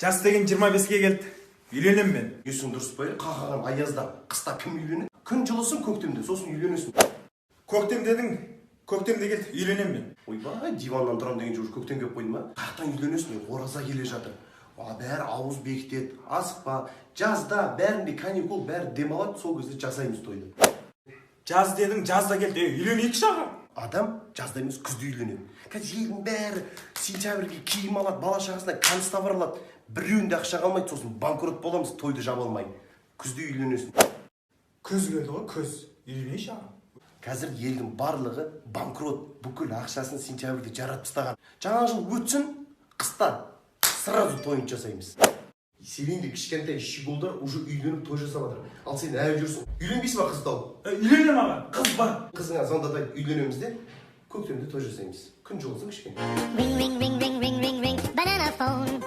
Жас деген 25-ге келді. Үйленем мен. Есің дұрыс па? Қақаған аязда, қыста кім үйленеді? Күн жылысын көктемде, сосын үйленесің. Көктем дедің, көктемде келді. Үйленем мен. Ойбай, диваннан тұрам деген жоқ, көктем келіп қойды ма? Қақтан үйленесің, ораза келе жатыр. Бәрі ауыз бекітеді, асықпа. Жазда бәрінде каникул, бәрі демалады, сол кезде жасаймыз тойды. Жаз дедің, жазда келді. Үйленейік шаға. Адам жазда емес күзде үйленеді. Қазір елдің бәрі сентябрьге киім алады, бала шағасына қаныс товар алады. Біреуінде ақша қалмайды, сосын банкрот боламыз, тойды жаба алмай. Күзде үйленесің. Күз келді ғой, күз. Үйленейік шаға. Қазір елдің барлығы банкрот, бүкіл ақшасын сентябрьде жаратып тастаған. Жаңа жыл өтсін, қыста сразу тойын жасаймыз. Сенің де кішкентай щеголдар уже үйленіп той жасап жатыр. Ал сен әлі жүрсің. Үйленбейсің ба қызды алып? Үйленем аға. Қыз бар. Қызыңа звондатайын, үйленеміз де көктемде той жасаймыз. Күн жылысын кішкене. Ring, ring, ring, ring, ring, ring, ring, banana phone.